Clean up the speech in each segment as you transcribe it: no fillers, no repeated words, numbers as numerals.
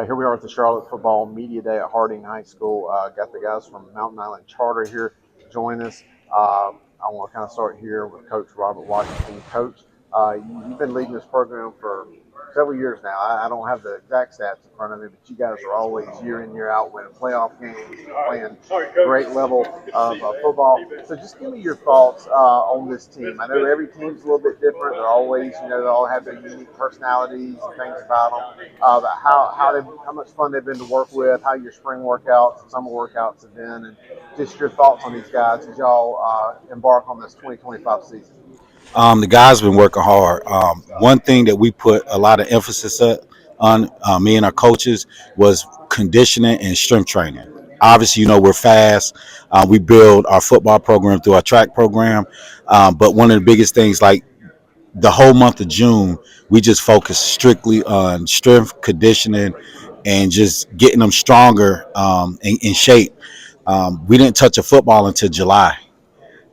Here we are at the Charlotte Football Media Day at Harding High School. Got the guys from Mountain Island Charter here join us. I want to kind of start here with Coach Robert Washington. Coach, you've been leading this program for several years now. I don't have the exact stats in front of me, but you guys are always year in, year out winning playoff games, playing great level of football. So just give me your thoughts on this team. I know every team's a little bit different. They're always, they all have their unique personalities and things about them. About how much fun they've been to work with, how your spring workouts and summer workouts have been, and just your thoughts on these guys as y'all embark on this 2025 season. The guys been working hard. One thing that we put a lot of emphasis on, me and our coaches, was conditioning and strength training. Obviously, we're fast. We build our football program through our track program. But one of the biggest things, like the whole month of June, we just focus strictly on strength conditioning and just getting them stronger, in shape. We didn't touch a football until July.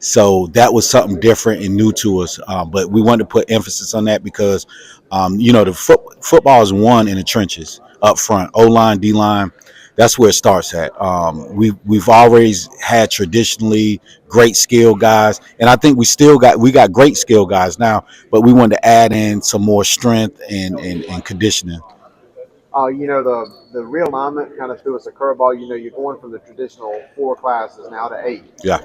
So that was something different and new to us. But we wanted to put emphasis on that because, the football is won in the trenches up front, O line, D line. That's where it starts at. We've always had traditionally great skill guys, and I think we got great skill guys now. But we wanted to add in some more strength and conditioning. The realignment kind of threw us a curveball. You're going from the traditional four classes now to eight. Yeah.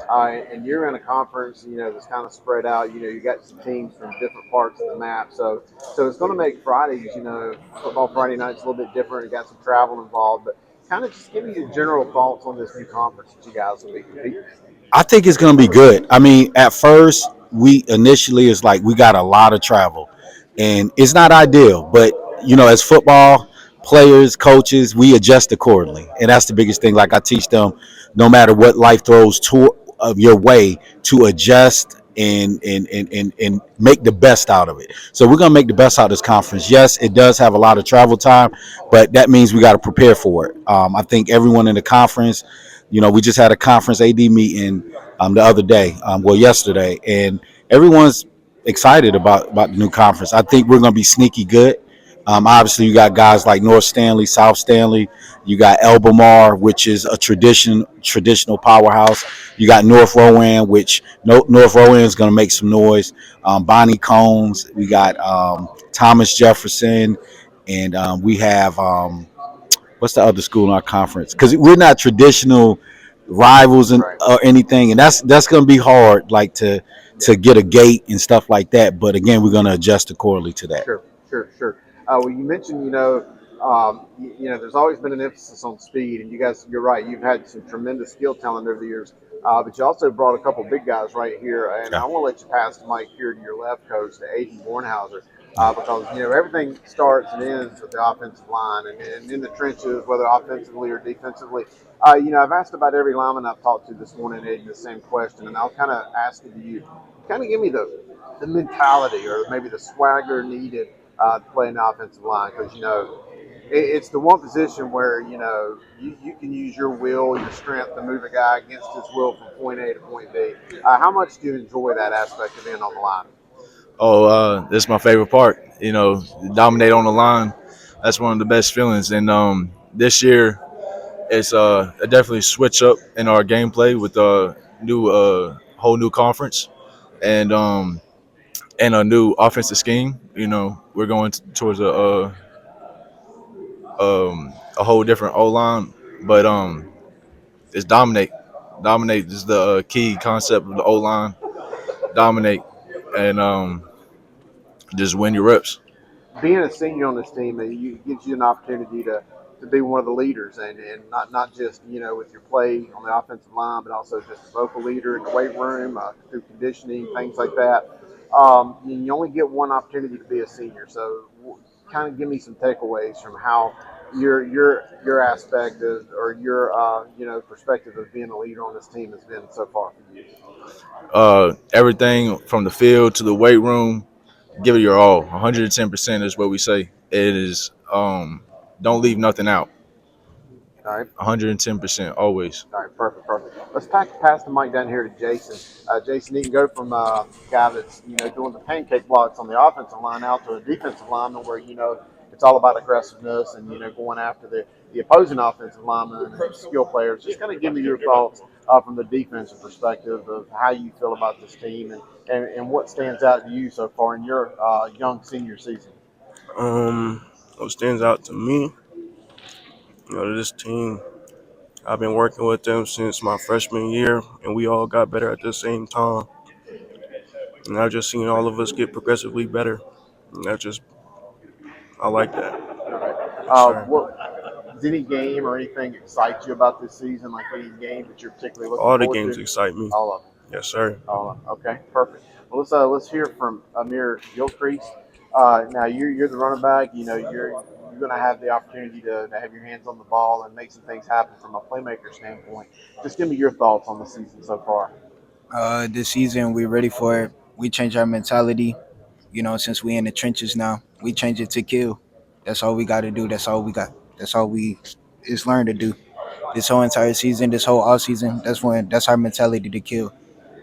And you're in a conference, that's kind of spread out. You got some teams from different parts of the map. So it's going to make Fridays, football Friday night's a little bit different. You got some travel involved. But kind of just give me your general thoughts on this new conference that you guys will be competing. I think it's going to be good. I mean, at first, we initially, it's like we got a lot of travel, and it's not ideal. But as football players, coaches, we adjust accordingly, and that's the biggest thing. Like I teach them, no matter what life throws to of your way, to adjust and make the best out of it. So we're gonna make the best out of this conference. Yes, it does have a lot of travel time, but that means we got to prepare for it. I think everyone in the conference, we just had a conference AD meeting, the other day, yesterday, and everyone's excited about the new conference. I think we're gonna be sneaky good. Obviously, you got guys like North Stanley, South Stanley. You got Elbamar, which is a traditional powerhouse. You got North Rowan, which North Rowan is going to make some noise. Bonnie Combs. We got Thomas Jefferson, and we have what's the other school in our conference? Because we're not traditional rivals and Right. or anything, and that's going to be hard, like to get a gate and stuff like that. But again, we're going to adjust accordingly to that. Sure, sure, sure. Well, you mentioned, there's always been an emphasis on speed, and you guys, you're right. You've had some tremendous skill talent over the years, but you also brought a couple big guys right here, and Yeah. I want to let you pass the mic here to your left coach, to Aiden Bornhauser, because everything starts and ends with the offensive line, and in the trenches, whether offensively or defensively. I've asked about every lineman I've talked to this morning, Aiden, the same question, and I'll kind of ask it to you. Kind of give me the mentality or maybe the swagger needed to play an offensive line, because it's the one position where you can use your will, your strength to move a guy against his will from point A to point B. How much do you enjoy that aspect of being on the line? Oh, this is my favorite part. Dominate on the line. That's one of the best feelings. And this year, it's a definitely switch up in our gameplay with a new, whole new conference, and and a new offensive scheme. We're going towards a whole different O line, but it's dominate. Dominate is the key concept of the O line. Dominate, and just win your reps. Being a senior on this team, gives you an opportunity to be one of the leaders, and not just with your play on the offensive line, but also just a vocal leader in the weight room, through conditioning, things like that. You only get one opportunity to be a senior, so kind of give me some takeaways from how your aspect of, or your perspective of being a leader on this team has been so far for you. Everything from the field to the weight room, give it your all. 110% is what we say. It is. Don't leave nothing out. All right. 110% always. All right, perfect, perfect. Let's pass the mic down here to Jason. Jason, you can go from guy that's doing the pancake blocks on the offensive line out to a defensive lineman where it's all about aggressiveness and going after the opposing offensive lineman and skill players. Just kind of give me your thoughts from the defensive perspective of how you feel about this team and what stands out to you so far in your young senior season. Um, what stands out to me, this team, I've been working with them since my freshman year, and we all got better at the same time. And I've just seen all of us get progressively better. And I like that. All right. Yes, sir. Does any game or anything excite you about this season? Like any game that you're particularly looking All the forward games to? excite me. All of them. Yes, sir. Okay, perfect. Well, let's hear from Amir Gilcrease. Now you're the running back. You're going to have the opportunity to have your hands on the ball and make some things happen from a playmaker standpoint. Just give me your thoughts on the season so far. This season we ready for it. We change our mentality. Since we in the trenches now, we change it to kill. That's all we got to do. That's all we got. That's all we is learn to do. This whole entire season, this whole off season, that's our mentality to kill.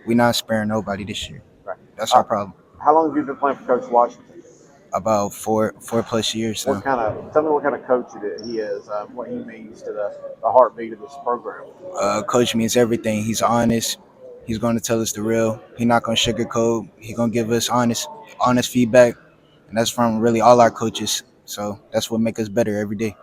We not sparing nobody this year. Right. That's our problem. How long have you been playing for Coach Washington? About four plus years now. Tell me what kind of coach he is, what he means to the heartbeat of this program. Coach means everything. He's honest. He's going to tell us the real. He's not going to sugarcoat. He's going to give us honest feedback, and that's from really all our coaches. So that's what makes us better every day.